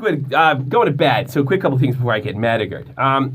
going to bed. So, quick couple things before I get Mediger.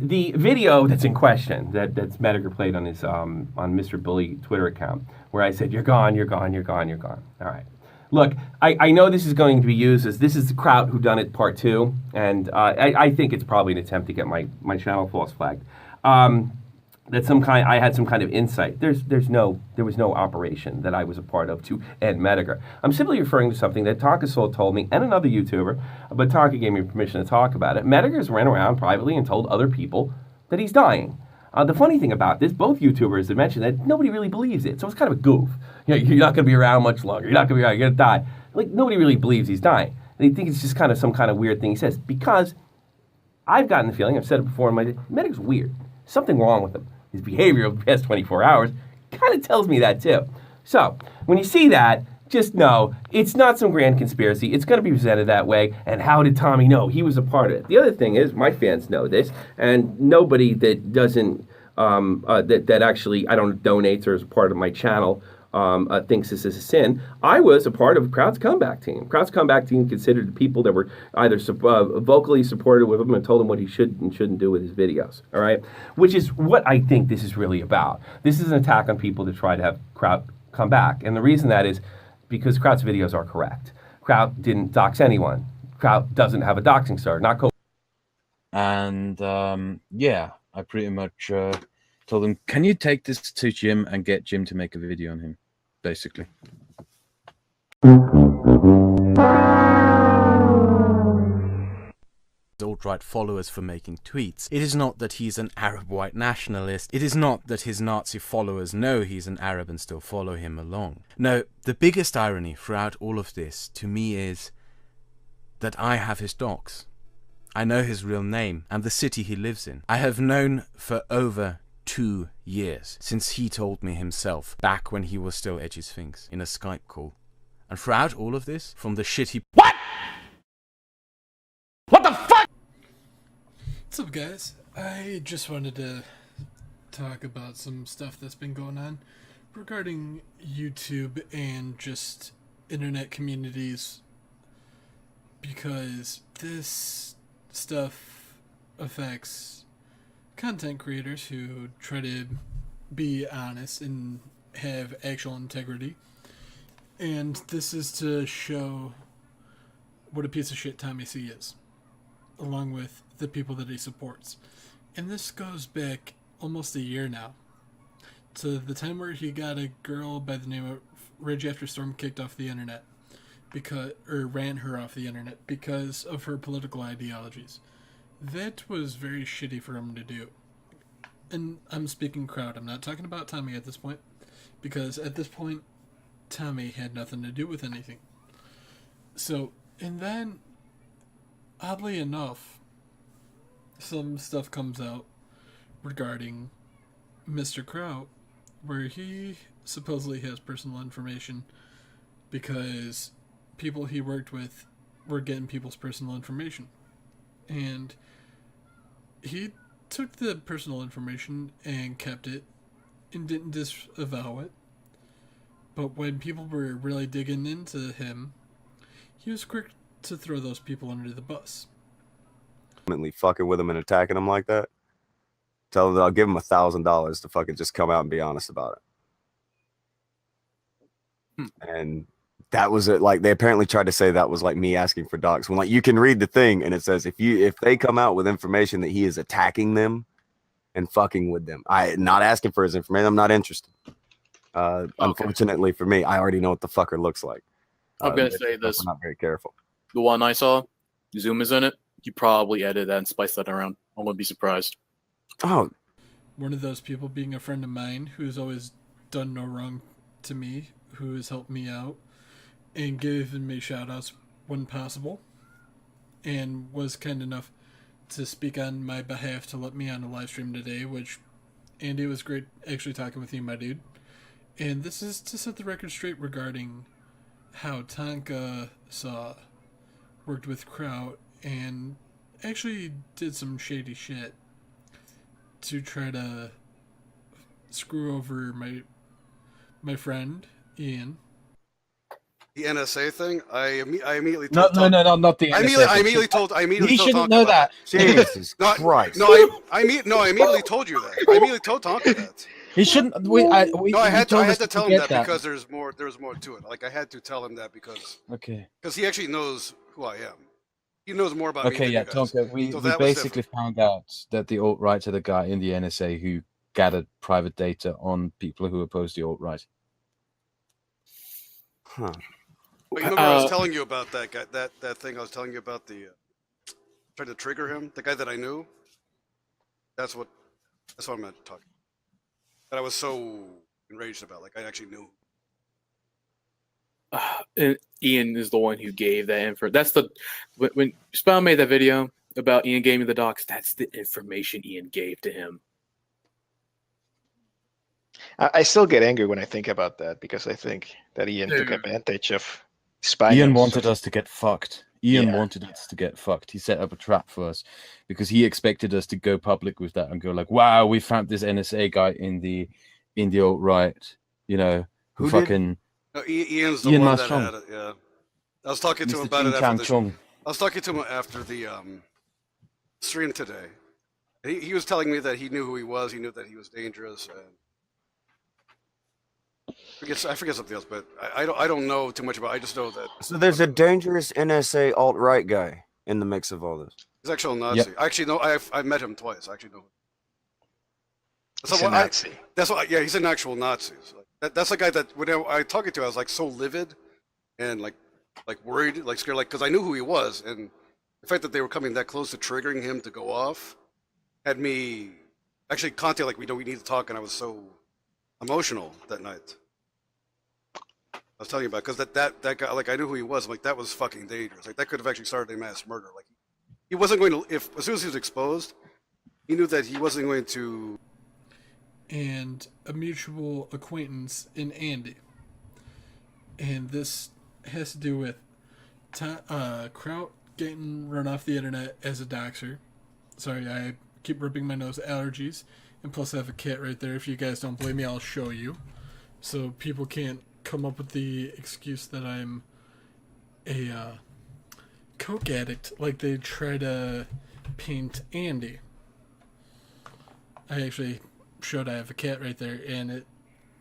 The video that's in question, that's Mediger played on his on Mr. Bully Twitter account, where I said, "You're gone, you're gone, you're gone, you're gone." All right. Look, I know this is going to be used as this is the Kraut who done it part 2, and I think it's probably an attempt to get my channel false flagged. I had some kind of insight. There was no operation that I was a part of to end Mediger. I'm simply referring to something that Tonka Soul told me and another YouTuber, but Tonka gave me permission to talk about it. Mediger's ran around privately and told other people that he's dying. The funny thing about this, both YouTubers have mentioned that nobody really believes it, so it's kind of a goof. You're not going to be around much longer. You're not going to be around. You're going to die. Like, nobody really believes he's dying. They think it's just kind of some kind of weird thing he says, because I've gotten the feeling, I've said it before, Mediger's weird. Something wrong with him. His behavior over the past 24 hours kind of tells me that too. So, when you see that, just know it's not some grand conspiracy. It's going to be presented that way. And how did Tommy know? He was a part of it. The other thing is, my fans know this, and nobody that doesn't, that actually, I don't donates or is a part of my channel, thinks this is a sin. I was a part of Kraut's comeback team. Kraut's comeback team considered the people that were either vocally supported with him and told him what he should and shouldn't do with his videos. All right, which is what I think this is really about. This is an attack on people to try to have Kraut come back, and the reason that is because Kraut's videos are correct. Kraut didn't dox anyone. Kraut doesn't have a doxing star. Not co. And yeah, I pretty much told him, "Can you take this to Jim and get Jim to make a video on him?" Basically. Alt-right followers for making tweets. It is not that he's an Arab white nationalist. It is not that his Nazi followers know he's an Arab and still follow him along. No, the biggest irony throughout all of this to me is that I have his docs. I know his real name and the city he lives in. I have known for over 2 years since he told me himself back when he was still Edgy Sphinx in a Skype call. And throughout all of this, from the shitty What the fuck? What's up, guys? I just wanted to talk about some stuff that's been going on regarding YouTube and just internet communities, because this stuff affects content creators who try to be honest and have actual integrity. And this is to show what a piece of shit Tommyc is, along with the people that he supports. And this goes back almost a year now, to the time where he got a girl by the name of Rage After Storm kicked off the internet, ran her off the internet because of her political ideologies. That was very shitty for him to do. And I'm speaking Kraut. I'm not talking about Tommy at this point, because at this point, Tommy had nothing to do with anything. So, and then, oddly enough, some stuff comes out regarding Mr. Kraut, where he supposedly has personal information because people he worked with were getting people's personal information. And he took the personal information and kept it and didn't disavow it. But when people were really digging into him, he was quick to throw those people under the bus. Fucking with him and attacking him like that. Tell him that I'll give him $1,000 to fucking just come out and be honest about it. And that was it. Like, they apparently tried to say that was like me asking for docs, when like you can read the thing and it says if they come out with information that he is attacking them and fucking with them, I not asking for his information, I'm not interested. Okay. Unfortunately for me, I already know what the fucker looks like. I'm gonna say this. I'm not very careful. The one I saw, Zoom is in it. You probably edited that and spiced that around. I wouldn't be surprised. Oh, one of those people being a friend of mine who's always done no wrong to me, who has helped me out and given me shout outs when possible, and was kind enough to speak on my behalf to let me on a live stream today, which, Andy, it was great actually talking with you, my dude. And this is to set the record straight regarding how Tonka worked with Kraut and actually did some shady shit to try to screw over my friend Ian. the NSA thing, I immediately No, told not the I immediately told He told shouldn't Tonka know about that. Jesus No, Christ. I immediately told you that. I immediately told Tonka that. He shouldn't. No, I You had told us to tell him forget that because there's more to it. Like I had to tell him that because Okay. he actually knows who I am. He knows more about me Okay, than yeah, you guys. Tonka, we So that was basically found out that the alt-right are the guy in the NSA who gathered private data on people who oppose the alt-right. Huh. But you remember I was telling you about that guy, that thing I was telling you about, the trying to trigger him, the guy that I knew. That's what I'm meant to talk. That I was so enraged about. Like I actually knew. And Ian is the one who gave that info. That's the when Spawn made that video about Ian gave me the docs. That's the information Ian gave to him. I still get angry when I think about that because I think that Ian took advantage of spying. Ian on wanted some- us to get fucked. Ian Yeah. wanted us to get fucked. He set up a trap for us because he expected us to go public with that and go like, "Wow, we found this NSA guy in the alt-right." You know, Who who did? fucking No, Ian's the Ian one Mas that Chong. had it. Yeah, I was talking to him Mr. about Ching it Chang after the. Chong. I was talking to him after the stream today. He was telling me that he knew who he was. He knew that he was dangerous. And I forget something else, but I don't know too much about. I just know that So there's a dangerous NSA alt-right guy in the mix of all this. he's actually a Nazi. I actually know. I've met him twice. I actually know him. He's a Nazi. That's why. Yeah, he's an actual Nazi. So that's the guy that when I talking to, I was like so livid and like worried, like scared, like because I knew who he was, and the fact that they were coming that close to triggering him to go off had me actually contact like we need to talk, and I was so emotional that night. I was telling you about because that guy, like I knew who he was. I'm like that was fucking dangerous. Like that could have actually started a mass murder. Like he wasn't going to if as soon as he was exposed, he knew that he wasn't going to. And a mutual acquaintance in Andy. And this has to do with Kraut getting run off the internet as a doxer. Sorry, I keep ripping my nose, allergies. And plus I have a cat right there. If you guys don't believe me, I'll show you. So people can't come up with the excuse that I'm a coke addict like they try to paint Andy. I actually showed I have a cat right there, and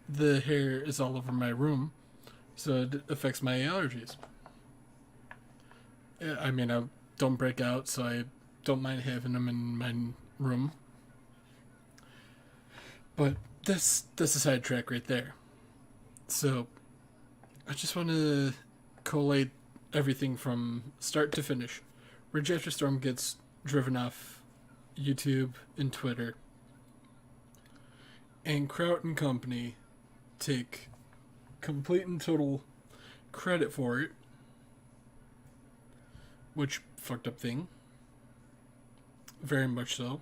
the hair is all over my room, so it affects my allergies. I mean, I don't break out, so I don't mind having them in my room. But that's a sidetrack right there. So I just want to collate everything from start to finish. Ridge After Storm gets driven off YouTube and Twitter. And Kraut and Company take complete and total credit for it. Which, fucked up thing. Very much so.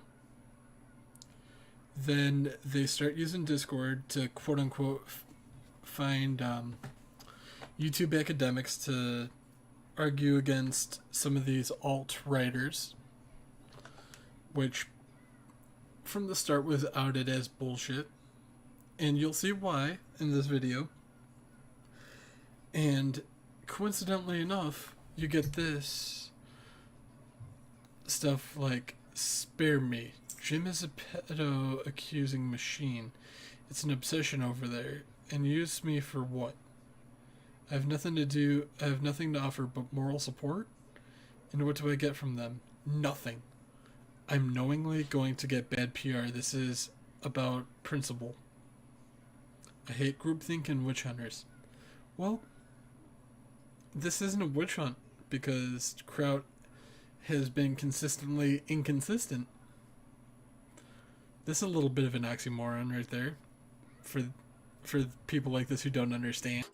Then they start using Discord to quote-unquote find YouTube academics to argue against some of these alt-writers. Which, from the start, was outed as bullshit. And you'll see why in this video. And coincidentally enough, you get this stuff like, spare me. Jim is a pedo accusing machine. It's an obsession over there. And use me for what? I have nothing to offer but moral support? And what do I get from them? Nothing. I'm knowingly going to get bad PR. This is about principle. I hate groupthink and witch hunters. Well, this isn't a witch hunt because Kraut has been consistently inconsistent. This is a little bit of an oxymoron right there for people like this who don't understand.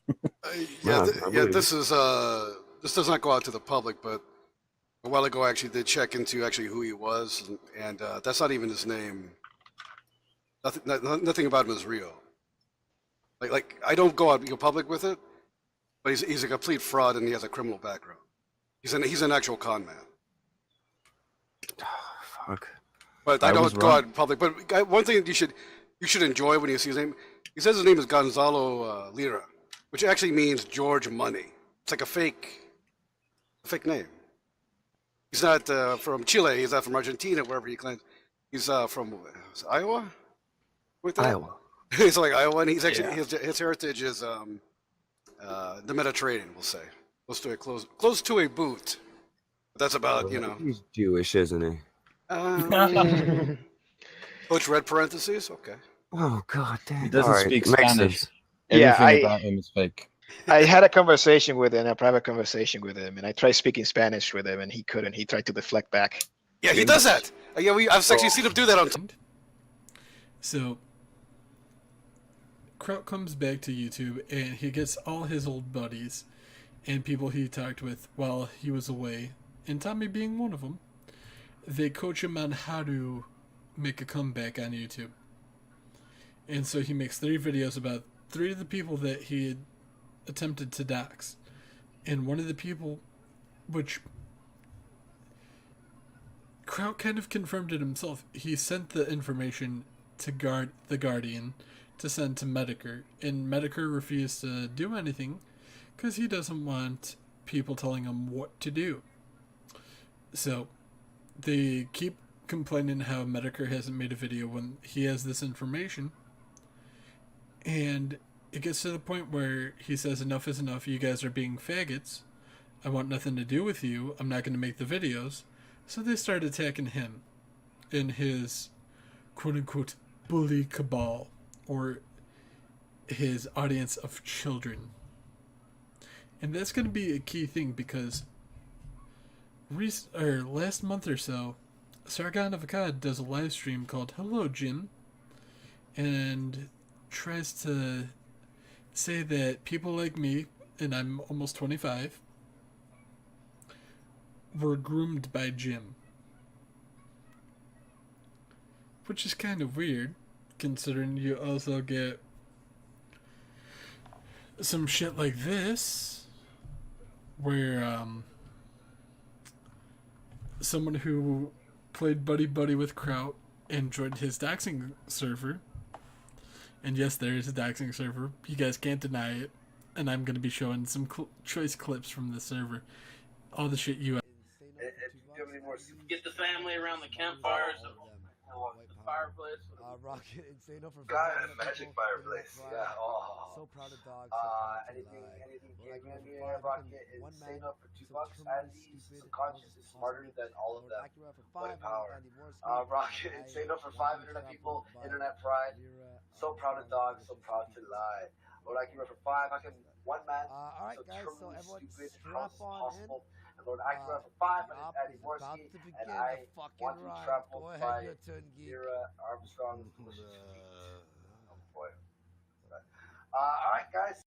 This does not go out to the public, but a while ago I actually did check into who he was, and that's not even his name. Nothing about him is real. Like I don't go public with it, but he's a complete fraud and he has a criminal background. He's an actual con man. Fuck. But I don't go out in public. But one thing you should enjoy when you see his name, he says his name is Gonzalo Lira, which actually means George Money. It's like a fake name. He's not from Chile. He's not from Argentina, wherever he claims. He's from Iowa. With that? Iowa. He's like Iowa, and he's actually Yeah. his heritage is the Mediterranean. We'll say close to a boot. But that's about He's Jewish, isn't he? Coach red parentheses. Okay. Oh God damn. He doesn't speak Makes Spanish. sense. Yeah, Everything about him is fake. I had a conversation with him, a private conversation with him, and I tried speaking Spanish with him, and he couldn't. He tried to deflect back. Yeah, he does that. Yeah, I've actually seen him do that on. So, Kraut comes back to YouTube and he gets all his old buddies and people he talked with while he was away, and Tommy being one of them. They coach him on how to make a comeback on YouTube. And so he makes 3 videos about 3 of the people that he had attempted to dox. And one of the people, which Kraut kind of confirmed it himself, he sent the information to the Guardian to send to Medicare, and Medicare refused to do anything because he doesn't want people telling him what to do. So they keep complaining how Medicare hasn't made a video when he has this information, and it gets to the point where he says enough is enough, you guys are being faggots, I want nothing to do with you, I'm not going to make the videos. So they start attacking him in his quote-unquote bully cabal, or his audience of children. And that's going to be a key thing because last month or so, Sargon of Akkad does a live stream called Hello Jim, and tries to say that people like me, and I'm almost 25, were groomed by Jim. Which is kind of weird, considering you also get some shit like this, where someone who played buddy with Kraut and joined his doxing server, and yes, there is a doxing server, you guys can't deny it, and I'm going to be showing some choice clips from the server, all the shit you Get the family around the campfire. The fireplace. Rocket insane for Got a magic fireplace. Yeah. Oh. So proud of dogs. Anything gaming in here, Rocket insane up for $2. Andy subconscious is smarter than all of them. What a power. Rocket insane up for 5 internet people, internet pride. So proud of dogs, so proud to lie. Lord Acura for 5. How can one man so truly stupid? How is this possible? And Lord Acura for 5 minutes, Andy Morski, and I want to be trampled by Mira Armstrong. Oh boy. Alright, guys.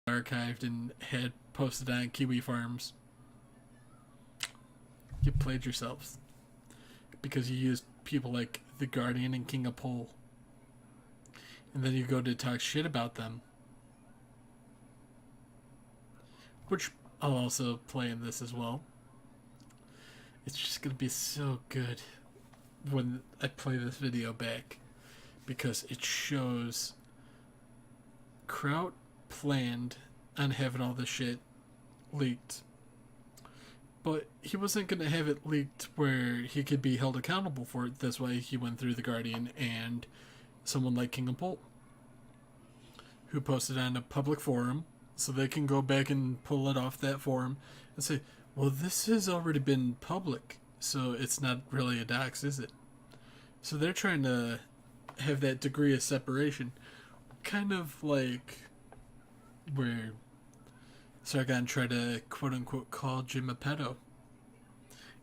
archived and had posted on Kiwi Farms. You played yourselves because you used people like The Guardian and King of Pole, and then you go to talk shit about them, which I'll also play in this as well. It's just gonna be so good when I play this video back, because it shows Kraut planned on having all this shit leaked, but he wasn't going to have it leaked where he could be held accountable for it. That's why he went through The Guardian and someone like King of Pole, who posted on a public forum, so they can go back and pull it off that forum and say, well, this has already been public, so it's not really a dox, is it? So they're trying to have that degree of separation, kind of like where Sargon tried to quote-unquote call Jim a pedo,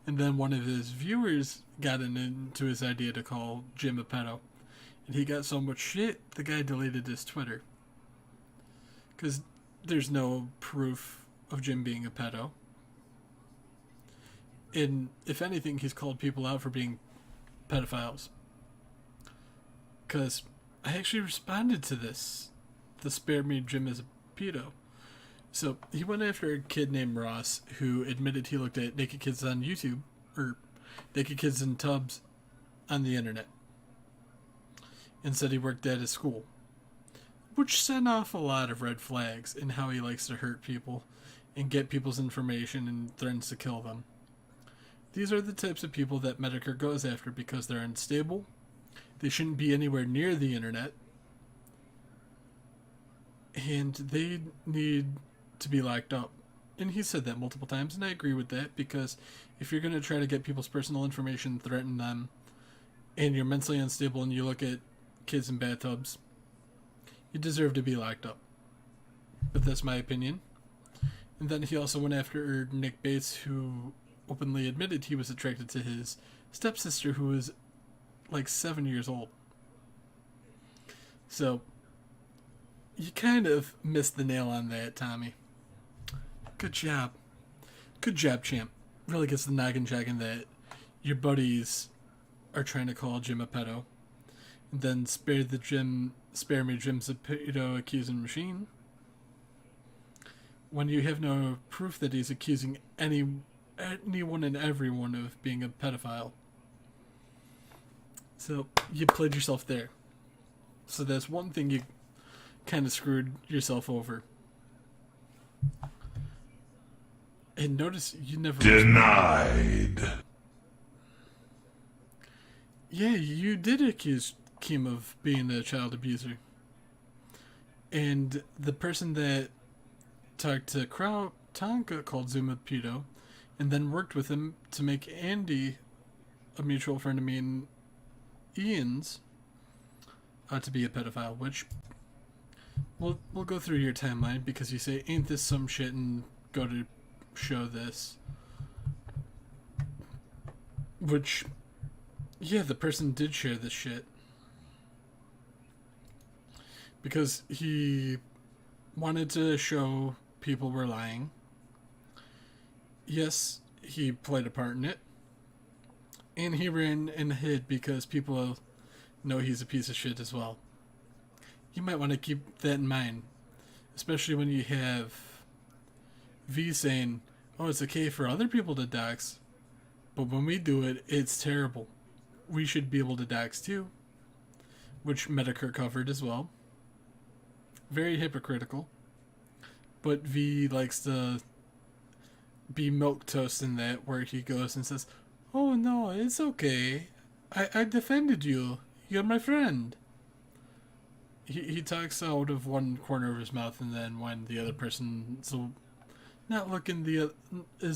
and then one of his viewers got into his idea to call Jim a pedo, and he got so much shit, the guy deleted his Twitter, because there's no proof of Jim being a pedo, and if anything, he's called people out for being pedophiles. Because I actually responded to this. The spare me Jim is a pedo. So he went after a kid named Ross who admitted he looked at naked kids on YouTube, or naked kids in tubs on the internet, and said he worked at his school, which sent off a lot of red flags in how he likes to hurt people and get people's information and threatens to kill them. These are the types of people that Medicare goes after because they're unstable. They shouldn't be anywhere near the internet, and they need to be locked up. And he said that multiple times, and I agree with that, because if you're going to try to get people's personal information, threaten them, and you're mentally unstable and you look at kids in bathtubs, you deserve to be locked up. But that's my opinion. And then he also went after Nick Bates, who openly admitted he was attracted to his stepsister, who was like 7 years old. So you kind of missed the nail on that, Tommy. Good job. Good job, champ. Really gets the noggin jacking that your buddies are trying to call Jim a pedo. And then spare me Jim's a pedo accusing machine, when you have no proof that he's accusing anyone and everyone of being a pedophile. So you played yourself there. So that's one thing you kind of screwed yourself over. And notice you never... Denied. Yeah, you did accuse Kim of being a child abuser. And the person that talked to Kraut Tonka called Zoom a pedo, and then worked with him to make Andy, a mutual friend of me and Ian's, to be a pedophile, which we'll go through your timeline, because you say, ain't this some shit, and go to show this. Which, yeah, the person did share this shit. Because he wanted to show people were lying. Yes, he played a part in it. And he ran and hid because people know he's a piece of shit as well. You might want to keep that in mind. Especially when you have V saying, oh, it's okay for other people to dox, but when we do it, it's terrible. We should be able to dox too. Which Medicare covered as well. Very hypocritical. But V likes to be milquetoast in that, where he goes and says, oh no, it's okay. I defended you. You're my friend. He talks out of one corner of his mouth, and then when the other person is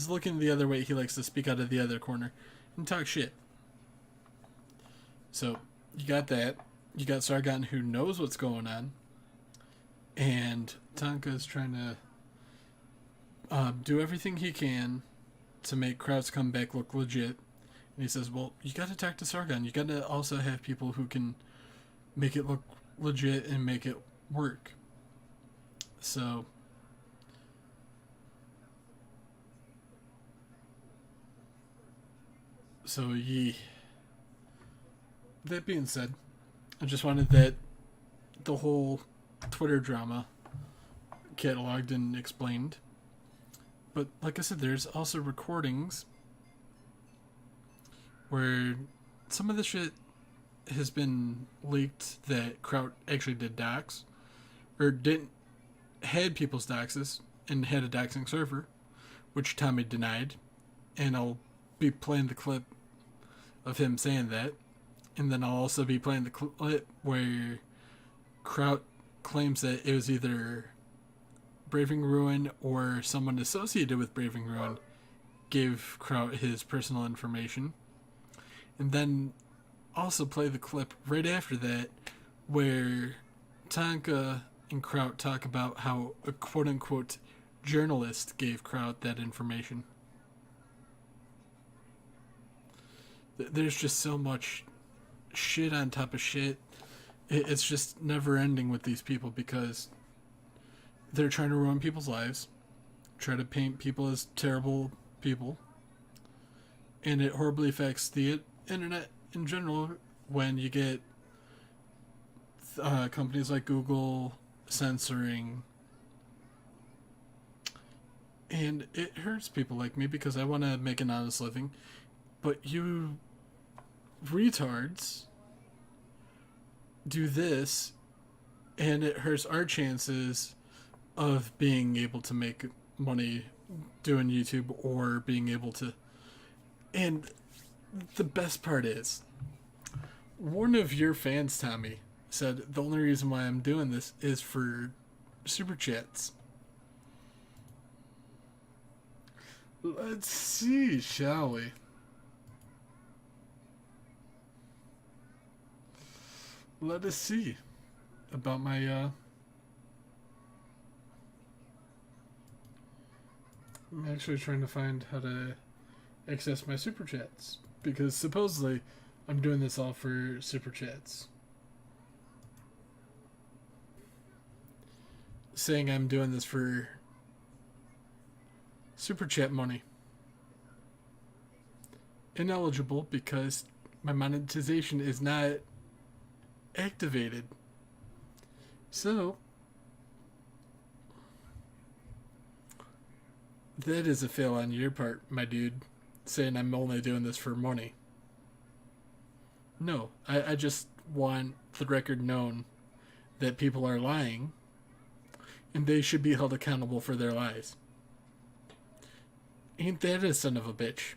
looking the other way, he likes to speak out of the other corner and talk shit. So you got that. You got Sargon, who knows what's going on, and Tonka's trying to do everything he can to make Kraut's comeback look legit. And he says, well, you got to talk to Sargon. You got to also have people who can make it look legit and make it work. So So, that being said, I just wanted that the whole Twitter drama cataloged and explained. But like I said, there's also recordings where some of the shit has been leaked that Kraut actually did dox, or had people's doxes and had a doxing server, which Tommy denied, and I'll be playing the clip of him saying that, and then I'll also be playing the clip where Kraut claims that it was either Braving Ruin or someone associated with Braving Ruin gave Kraut his personal information. And then also play the clip right after that where Tonka and Kraut talk about how a quote-unquote journalist gave Kraut that information. There's just so much shit on top of shit. It's just never ending with these people because they're trying to ruin people's lives, try to paint people as terrible people, and it horribly affects the internet in general when you get companies like Google censoring, and it hurts people like me because I want to make an honest living, but you retards do this and it hurts our chances of being able to make money doing YouTube or being able to. And the best part is, one of your fans, Tommy, said the only reason why I'm doing this is for super chats. Let's see, shall we? Let us see about my I'm actually trying to find how to access my super chats because supposedly I'm doing this all for super chats. Saying I'm doing this for super chat money. Ineligible because my monetization is not activated. So that is a fail on your part, my dude, saying I'm only doing this for money. No, I just want the record known that people are lying and they should be held accountable for their lies. Ain't that a son of a bitch?